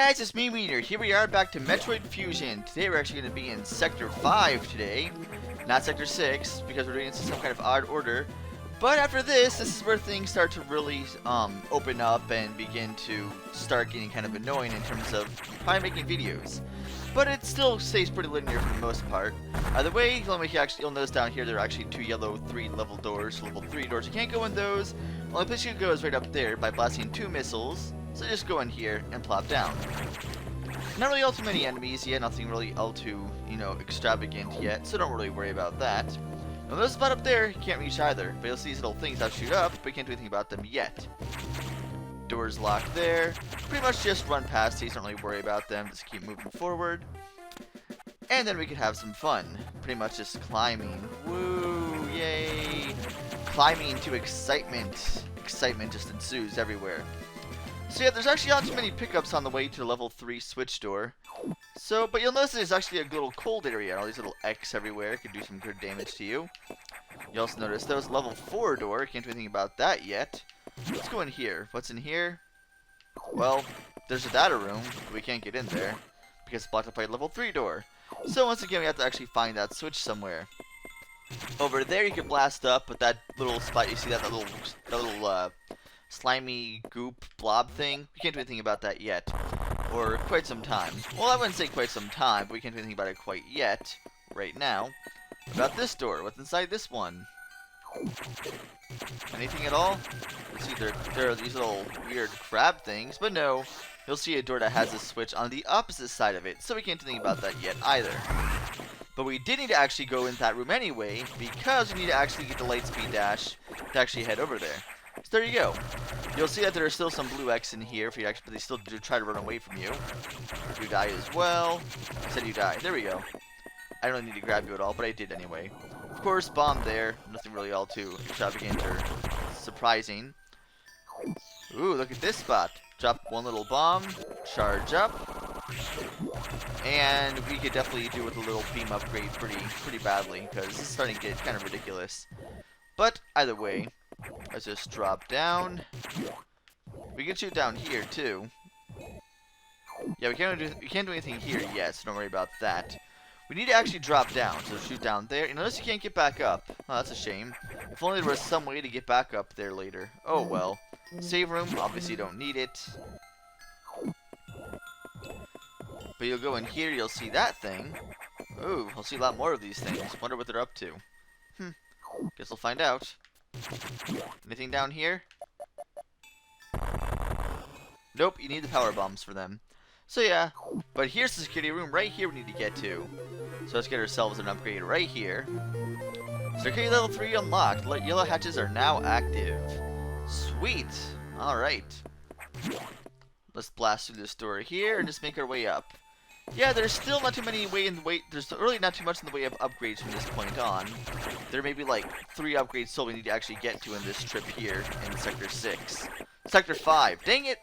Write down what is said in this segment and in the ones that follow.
Guys, it's me, Wiener. Here we are back to Metroid Fusion. Today we're actually going to be in Sector 5 today, not Sector 6, because we're doing this in some kind of odd order. But after this is where things start to really open up and begin to start getting kind of annoying in terms of probably making videos. But it still stays pretty linear for the most part. Either way, you'll notice down here there are actually two yellow 3-level doors, level 3 doors. You can't go in those. The only place you can go is right up there by blasting 2 missiles. So just go in here and plop down. Not really all too many enemies yet, nothing really all too, extravagant yet, so don't really worry about that. Now there's a spot up there, you can't reach either, but you'll see these little things that shoot up, but you can't do anything about them yet. Doors locked there. Pretty much just run past these, don't really worry about them, just keep moving forward. And then we can have some fun. Pretty much just climbing. Woo, yay! Climbing to excitement. Excitement just ensues everywhere. So yeah, there's actually not too many pickups on the way to the level 3 switch door. So, but you'll notice there's actually a little cold area, all these little X everywhere, could do some good damage to you. You also notice there's level 4 door, can't do anything about that yet. Let's go in here. What's in here? Well, there's a data room, but we can't get in there, because it's blocked up by a level 3 door. So once again, we have to actually find that switch somewhere. Over there you can blast up, but that little spot, you see that little slimy goop blob thing, we can't do anything about that yet, or quite some time. Well, I wouldn't say quite some time, but we can't do anything about it quite yet, right now. About this door, what's inside this one? Anything at all? Let's see, there are these little weird crab things, but no, you'll see a door that has a switch on the opposite side of it, so we can't do anything about that yet either. But we did need to actually go in that room anyway, because we need to actually get the Lightspeed Dash to actually head over there. So there you go. You'll see that there are still some blue X in here, but they still do try to run away from you. You die as well. I said you die. There we go. I don't need to grab you at all, but I did anyway. Of course, bomb there. Nothing really all too extravagant or surprising. Ooh, look at this spot. Drop one little bomb, charge up, and we could definitely do with a little beam upgrade pretty badly, because this is starting to get kind of ridiculous. But either way, let's just drop down. We can shoot down here too. Yeah, we can't do anything here yet, so don't worry about that. We need to actually drop down, so shoot down there. You notice you can't get back up. Oh, that's a shame. If only there was some way to get back up there later. Oh well. Save room, obviously you don't need it. But you'll go in here, you'll see that thing. Ooh, I'll see a lot more of these things. Wonder what they're up to. Guess we'll find out. Anything down here? Nope, you need the power bombs for them. So yeah, but here's the security room right here we need to get to. So let's get ourselves an upgrade right here. Security level 3 unlocked. Yellow hatches are now active. Sweet. Alright. Let's blast through this door here and just make our way up. Yeah, there's still not too many there's really not too much in the way of upgrades from this point on. There may be like 3 upgrades still we need to actually get to in this trip here in Sector 6. Sector 5. Dang it!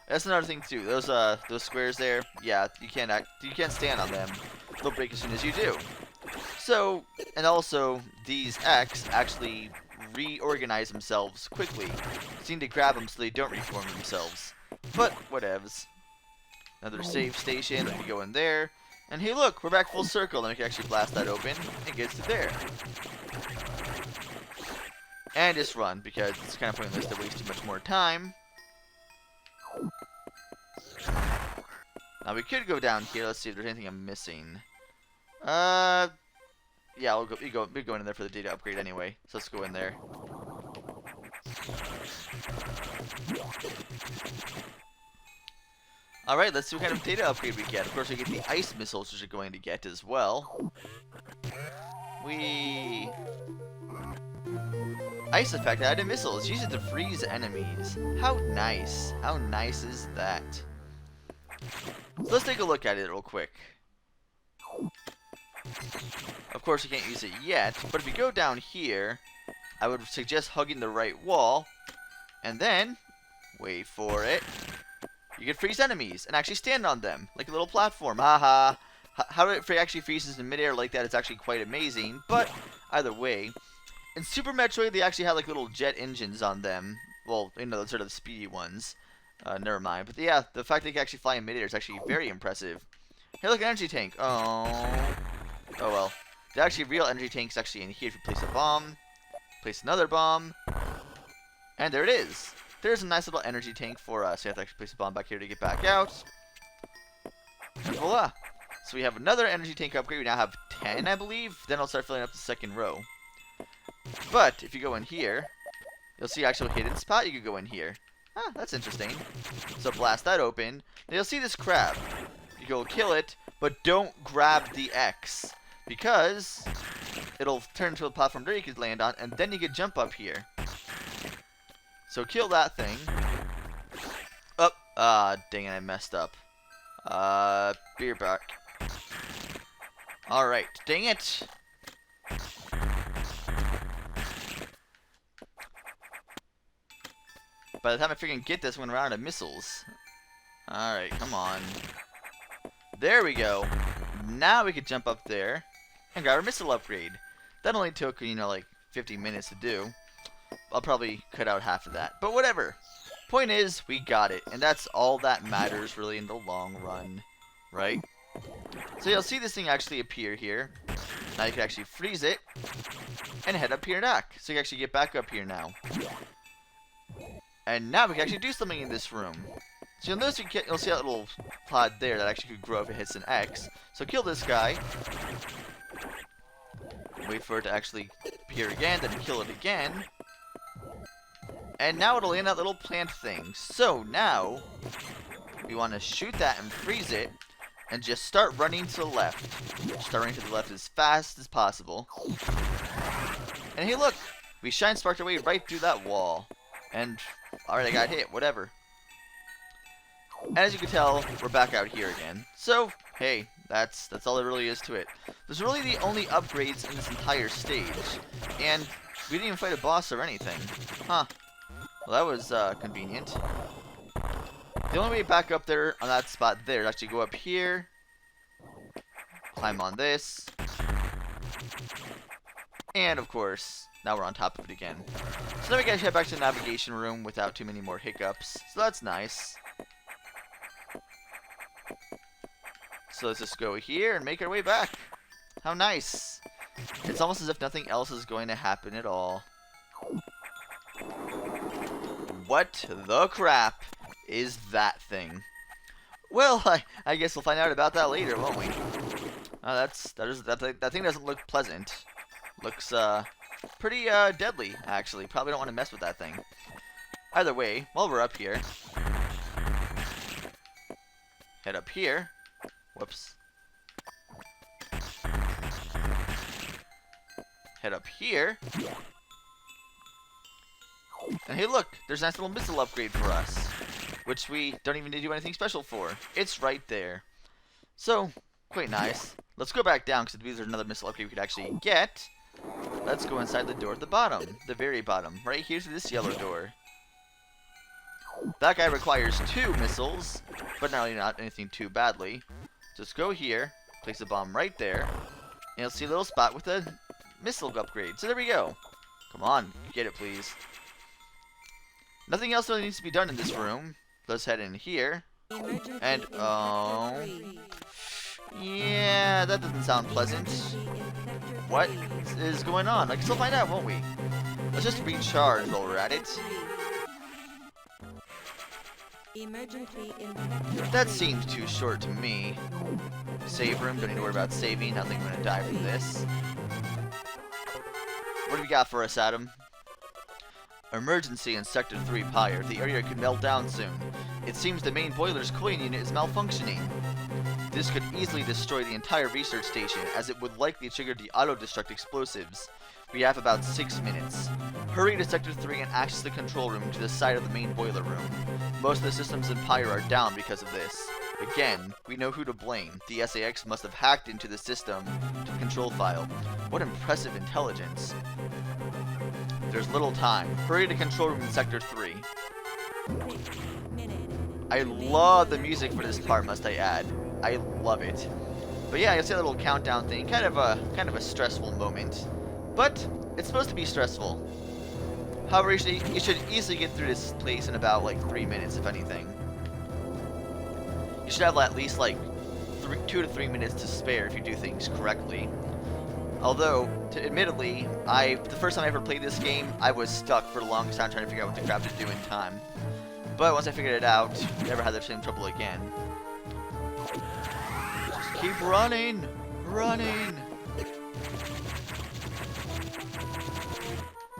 That's another thing too. Those squares there, yeah, you can't stand on them. They'll break as soon as you do. So, and also these X actually reorganize themselves quickly. You need to grab them so they don't reform themselves. But whatevs. Another save station. We can go in there. And hey, look, we're back full circle. Then we can actually blast that open and get to there. And just run because it's kind of pointless to waste too much more time. Now we could go down here. Let's see if there's anything I'm missing. Yeah, we're going in there for the data upgrade anyway. So let's go in there. Alright, let's see what kind of data upgrade we get. Of course, we get the ice missiles, which we're going to get as well. Ice effect added missiles. Use it to freeze enemies. How nice. How nice is that? So let's take a look at it real quick. Of course, you can't use it yet, but if you go down here, I would suggest hugging the right wall, and then, wait for it, you can freeze enemies and actually stand on them, like a little platform. Haha. How it actually freezes in midair like that is actually quite amazing, but either way, in Super Metroid, they actually had like little jet engines on them. Well, sort of the speedy ones. Never mind. But yeah, the fact that you can actually fly in midair is actually very impressive. Hey, look, an energy tank. Oh. Oh well. The actually real energy tank is actually in here. If you place a bomb, place another bomb, and there it is. There's a nice little energy tank for us. You have to actually place a bomb back here to get back out. And voila. So we have another energy tank upgrade. We now have 10, I believe. Then I'll start filling up the second row. But if you go in here, you'll see actual hidden spot. You could go in here. Ah, that's interesting. So blast that open. Now you'll see this crab. You go kill it, but don't grab the X, because it'll turn into a platform that you could land on, and then you could jump up here. So kill that thing. Oh, dang it, I messed up. Beer back. Alright, dang it. By the time I freaking get this, I'm gonna run out of missiles. Alright, come on. There we go. Now we can jump up there and grab our missile upgrade. That only took, you know, like 50 minutes to do. I'll probably cut out half of that, but whatever. Point is, we got it, and that's all that matters really in the long run, right? So you'll see this thing actually appear here. Now you can actually freeze it and head up here back. So you can actually get back up here now. And now we can actually do something in this room. So you'll notice you'll see that little pod there that actually could grow if it hits an X. So kill this guy. Wait for it to actually appear again, then kill it again. And now it'll land that little plant thing. So now, we want to shoot that and freeze it, and just start running to the left. Start running to the left as fast as possible. And hey look, we shine sparked our way right through that wall. And, alright, I got hit, whatever. And as you can tell, we're back out here again. So, hey, that's all there really is to it. Those are really the only upgrades in this entire stage. And we didn't even fight a boss or anything. Huh. Well, that was convenient. The only way back up there on that spot there is actually go up here, climb on this, and of course, now we're on top of it again. So now we can head back to the navigation room without too many more hiccups. So that's nice. So let's just go here and make our way back. How nice. It's almost as if nothing else is going to happen at all. What the crap is that thing? Well, I guess we'll find out about that later, won't we? That thing doesn't look pleasant. Looks pretty deadly, actually. Probably don't want to mess with that thing. Either way, while we're up here, head up here. Whoops. Head up here. And hey look, there's a nice little missile upgrade for us, which we don't even need to do anything special for. It's right there. So, quite nice. Let's go back down, because there's another missile upgrade we could actually get. Let's go inside the door at the bottom, the very bottom, right here to this yellow door. That guy requires 2 missiles, but not anything too badly. Just go here, place a bomb right there, and you'll see a little spot with a missile upgrade. So there we go. Come on, get it please. Nothing else really needs to be done in this room. Let's head in here. And, oh... yeah, that doesn't sound pleasant. What is going on? I guess we'll find out, won't we? Let's just recharge while we're at it. That seems too short to me. Save room, don't need to worry about saving. I don't think I'm gonna die from this. What do we got for us, Adam? Emergency in Sector 3 Pyre. The area could melt down soon. It seems the main boiler's cooling unit is malfunctioning. This could easily destroy the entire research station, as it would likely trigger the auto-destruct explosives. We have about 6 minutes. Hurry to Sector 3 and access the control room to the side of the main boiler room. Most of the systems in Pyre are down because of this. Again, we know who to blame. The SAX must have hacked into the system to control file. What impressive intelligence. There's little time. Hurry to control room in Sector 3. I love the music for this part, must I add. I love it. But yeah, you'll see that little countdown thing. Kind of a stressful moment. But it's supposed to be stressful. However, you should easily get through this place in about like 3 minutes, if anything. You should have at least like 2 to 3 minutes to spare if you do things correctly. Although, admittedly, the first time I ever played this game, I was stuck for the longest time trying to figure out what the crap to do in time. But once I figured it out, never had the same trouble again. Just keep running! Running!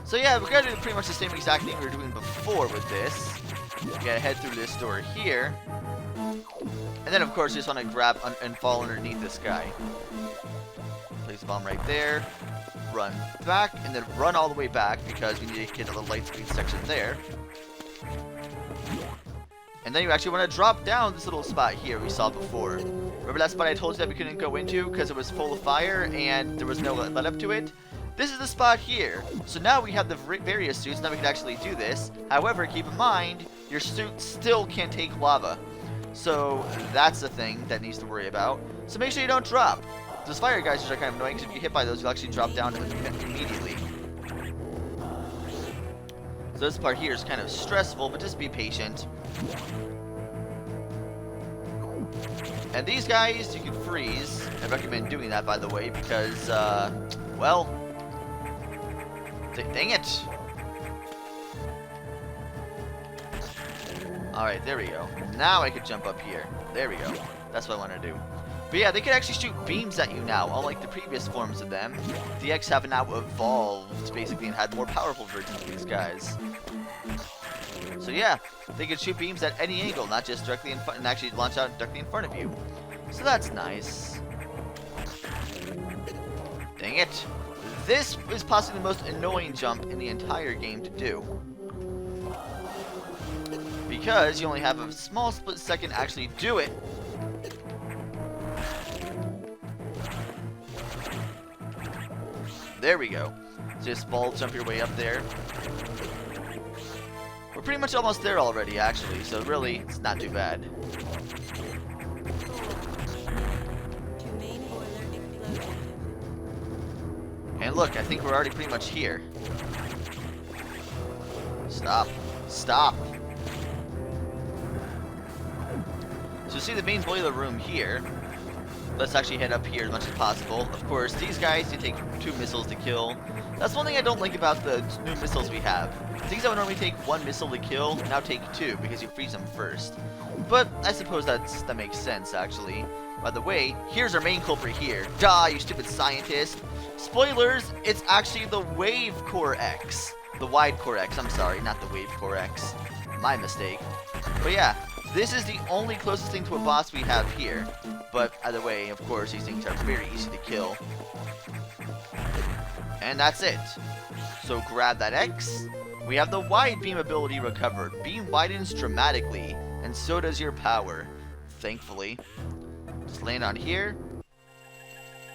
So yeah, we're gonna do pretty much the same exact thing we were doing before with this. We gotta head through this door here. And then of course you just wanna grab and fall underneath this guy. Place the bomb right there. Run back, and then run all the way back because we need to get to the light speed section there. And then you actually want to drop down this little spot here we saw before. Remember that spot I told you that we couldn't go into because it was full of fire and there was no let up to it? This is the spot here. So now we have the various suits, now we can actually do this. However, keep in mind, your suit still can't take lava. So that's the thing that needs to worry about. So make sure you don't drop. Those fire geysers are kind of annoying because if you get hit by those, you'll actually drop down immediately. So this part here is kind of stressful, but just be patient. And these guys, you can freeze. I recommend doing that, by the way, because, well, dang it. Alright, there we go. Now I could jump up here. There we go. That's what I want to do. But yeah, they can actually shoot beams at you now, unlike the previous forms of them. The X have now evolved, basically, and had more powerful versions of these guys. So yeah, they can shoot beams at any angle, not just directly in front, and actually launch out directly in front of you. So that's nice. Dang it. This is possibly the most annoying jump in the entire game to do. Because you only have a small split second to actually do it. There we go. Just ball jump your way up there. We're pretty much almost there already, actually, so really, it's not too bad. And look, I think we're already pretty much here. Stop. Stop. So see the main boiler room here. Let's actually head up here as much as possible. Of course, these guys, you take 2 missiles to kill. That's one thing I don't like about the new missiles we have. Things that would normally take 1 missile to kill, now take 2, because you freeze them first. But I suppose that makes sense, actually. By the way, here's our main culprit here. Duh, you stupid scientist. Spoilers, it's actually the Wave Core X. The Wide Core X, I'm sorry, not the Wave Core X. My mistake. But yeah, this is the only closest thing to a boss we have here. But either way, of course, these things are very easy to kill. And that's it. So grab that X. We have the wide beam ability recovered. Beam widens dramatically, and so does your power. Thankfully. Just land on here.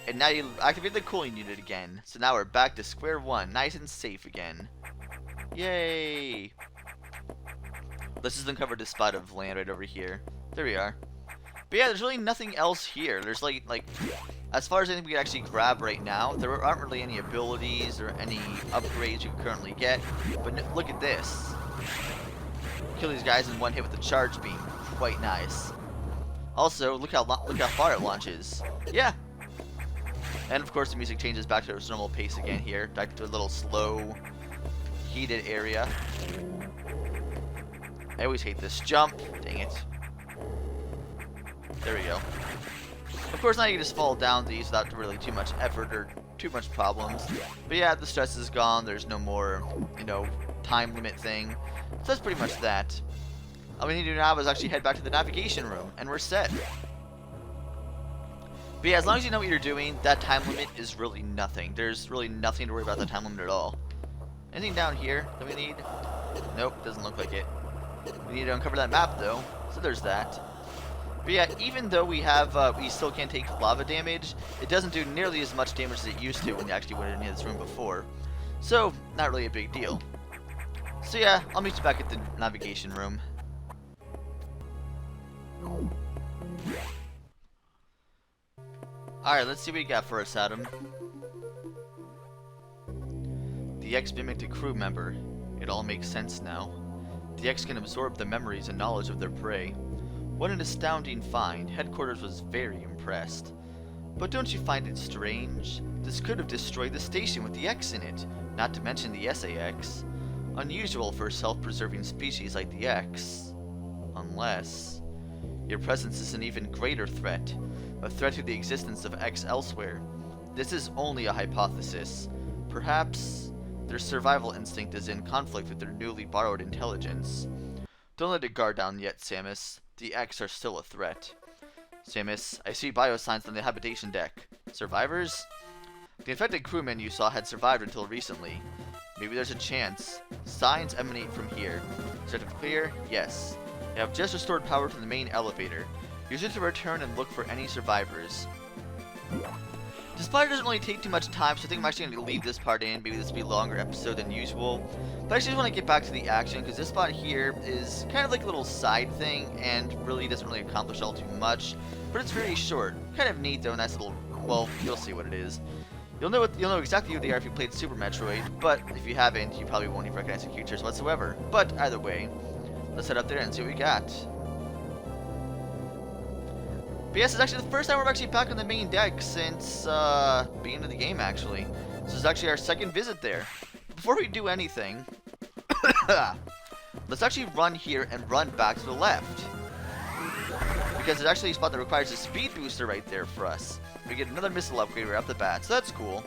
And now you activate the cooling unit again. So now we're back to square one, nice and safe again. Yay! Let's just uncover this spot of land right over here. There we are. But yeah, there's really nothing else here. There's like as far as anything we can actually grab right now, there aren't really any abilities or any upgrades you can currently get. But look at this. Kill these guys in one hit with a charge beam. Quite nice. Also, look how far it launches. Yeah. And of course the music changes back to its normal pace again here. Back to a little slow, heated area. I always hate this jump. Dang it. There we go. Of course, now you can just fall down these without really too much effort or too much problems. But yeah, the stress is gone. There's no more, time limit thing. So that's pretty much that. All we need to do now is actually head back to the navigation room, and we're set. But yeah, as long as you know what you're doing, that time limit is really nothing. There's really nothing to worry about the time limit at all. Anything down here that we need? Nope, doesn't look like it. We need to uncover that map, though. So there's that. But yeah, even though we still can't take lava damage, it doesn't do nearly as much damage as it used to when you actually went into this room before. So, not really a big deal. So yeah, I'll meet you back at the navigation room. Alright, let's see what you got for us, Adam. The X mimicked a crew member. It all makes sense now. The X can absorb the memories and knowledge of their prey. What an astounding find. Headquarters was very impressed. But don't you find it strange? This could have destroyed the station with the X in it, not to mention the SAX. Unusual for a self-preserving species like the X. Unless... your presence is an even greater threat. A threat to the existence of X elsewhere. This is only a hypothesis. Perhaps their survival instinct is in conflict with their newly borrowed intelligence. Don't let it guard down yet, Samus. The X are still a threat. Samus, I see biosigns on the habitation deck. Survivors? The infected crewmen you saw had survived until recently. Maybe there's a chance. Signs emanate from here. Is that clear? Yes. They have just restored power to the main elevator. Use it to return and look for any survivors. This part doesn't really take too much time, so I think I'm actually going to leave this part in. Maybe this will be a longer episode than usual. But I just want to get back to the action, because this spot here is kind of like a little side thing, and really doesn't really accomplish all too much. But it's very short. Kind of neat though, nice little, well, you'll see what it is. You'll know exactly what they are if you played Super Metroid, but if you haven't, you probably won't even recognize the creatures whatsoever. But either way, let's head up there and see what we got. But yes, it's actually the first time we're actually back on the main deck since the beginning of the game, actually. So this is actually our second visit there. Before we do anything, let's actually run here and run back to the left. Because it's actually a spot that requires a speed booster right there for us. We get another missile upgrade right off the bat, so that's cool.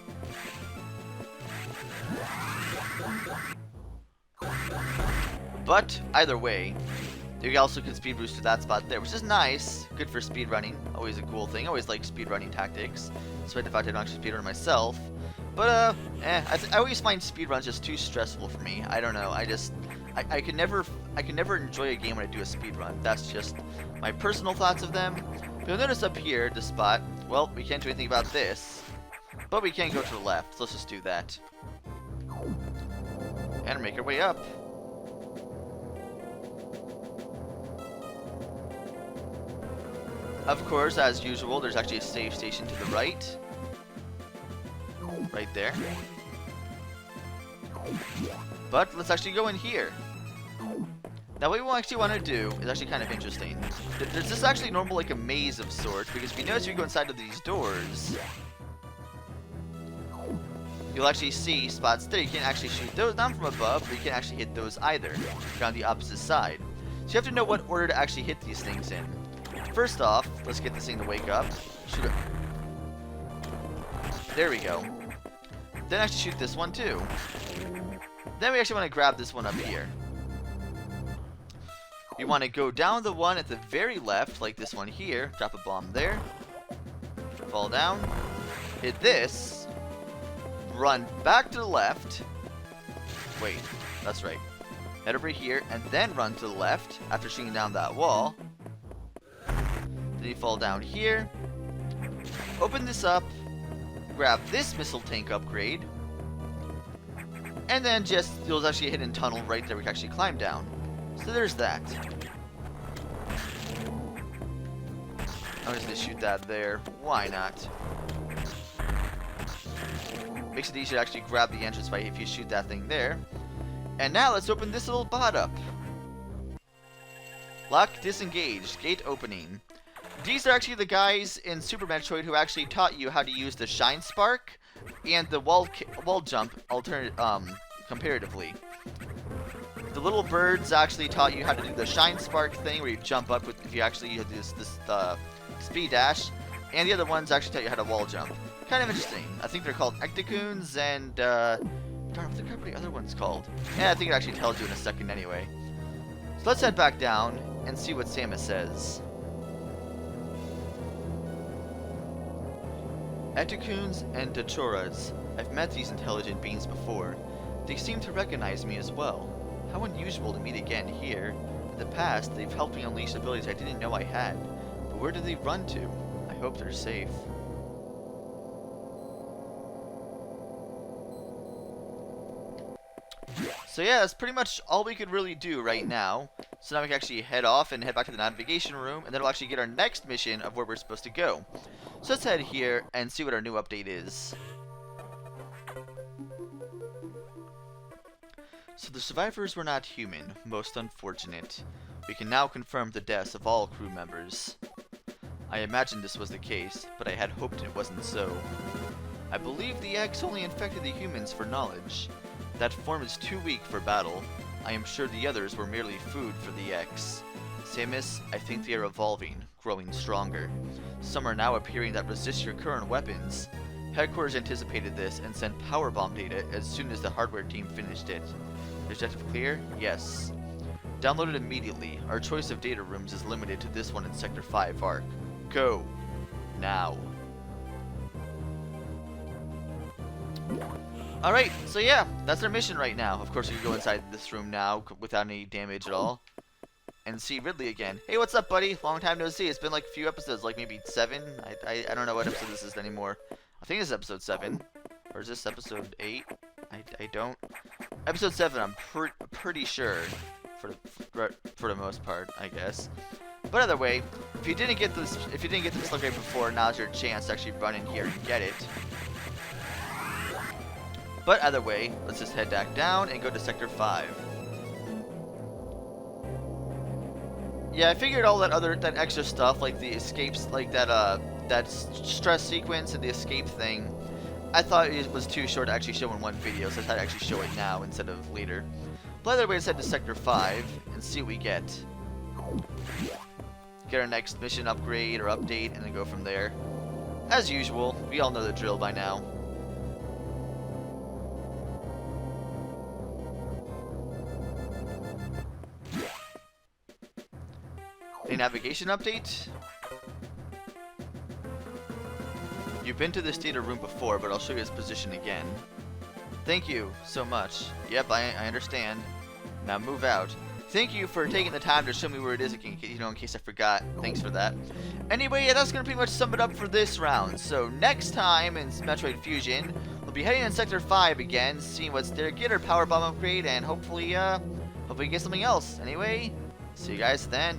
But either way, you also can speed boost to that spot there, which is nice. Good for speed running. Always a cool thing. Always like speed running tactics. Despite the fact I don't actually speed run myself. But I always find speed runs just too stressful for me. I don't know. I can never enjoy a game when I do a speed run. That's just my personal thoughts of them. But you'll notice up here, this spot. Well, we can't do anything about this, but we can go to the left. So let's just do that and make our way up. Of course, as usual, there's actually a save station to the right. Right there. But let's actually go in here. Now what we actually want to do is actually kind of interesting. This is actually normal like a maze of sorts, because if you notice, if you go inside of these doors, you'll actually see spots there. You can't actually shoot those down from above, but you can't actually hit those either. You're on the opposite side. So you have to know what order to actually hit these things in. First off, let's get this thing to wake up. Shoot it. There we go. Then actually shoot this one too. Then we actually want to grab this one up here. You want to go down the one at the very left, like this one here. Drop a bomb there. Fall down. Hit this. Run back to the left. Wait, that's right. Head over here and then run to the left after shooting down that wall. Then you fall down here. Open this up. Grab this missile tank upgrade. And then you'll actually hit a tunnel right there we can actually climb down. So there's that. I'm just gonna shoot that there. Why not? Makes it easy to actually grab the entrance by if you shoot that thing there. And now let's open this little bot up. Lock disengaged. Gate opening. These are actually the guys in Super Metroid who actually taught you how to use the Shine Spark and the wall jump comparatively. The little birds actually taught you how to do the Shine Spark thing where you jump up with if you actually use this speed dash, and the other ones actually taught you how to wall jump. Kind of interesting. I think they're called Ectocoons and darn, I forgot what the other one's called. Yeah, I think it actually tells you in a second anyway. So let's head back down and see what Samus says. Ectocoons and Dachoras. I've met these intelligent beings before. They seem to recognize me as well. How unusual to meet again here. In the past, they've helped me unleash abilities I didn't know I had. But where did they run to? I hope they're safe. So yeah, that's pretty much all we could really do right now. So now we can actually head off and head back to the navigation room, and then we'll actually get our next mission of where we're supposed to go. So let's head here and see what our new update is. So the survivors were not human. Most unfortunate. We can now confirm the deaths of all crew members. I imagined this was the case, but I had hoped it wasn't so. I believe the X only infected the humans for knowledge. That form is too weak for battle. I am sure the others were merely food for the X. Samus, I think they are evolving, growing stronger. Some are now appearing that resist your current weapons. Headquarters anticipated this and sent power bomb data as soon as the hardware team finished it. Objective clear? Yes. Download it immediately. Our choice of data rooms is limited to this one in Sector 5 ARC. Go. Now. Alright, so yeah, that's our mission right now. Of course, we can go inside this room now without any damage at all. And see Ridley again. Hey, what's up, buddy? Long time no see. It's been like a few episodes, like maybe 7. I don't know what episode this is anymore. I think this is episode 7. Or is this episode 8? I don't. Episode 7, I'm pretty sure. For the most part, I guess. But either way, if you didn't get this upgrade before, now's your chance to actually run in here and get it. But either way, let's just head back down and go to Sector 5. Yeah, I figured all that extra stuff, like the escapes, like that stress sequence and the escape thing, I thought it was too short to actually show in one video, so I had to actually show it now instead of later. But either way, let's head to Sector 5 and see what we get. Get our next mission upgrade or update, and then go from there. As usual, we all know the drill by now. A navigation update? You've been to this data room before, but I'll show you its position again. Thank you so much. Yep, I understand. Now move out. Thank you for taking the time to show me where it is, in case I forgot. Thanks for that. Anyway, yeah, that's going to pretty much sum it up for this round. So next time in Metroid Fusion, we'll be heading in Sector 5 again, seeing what's there, get our power bomb upgrade, and hopefully get something else. Anyway, see you guys then.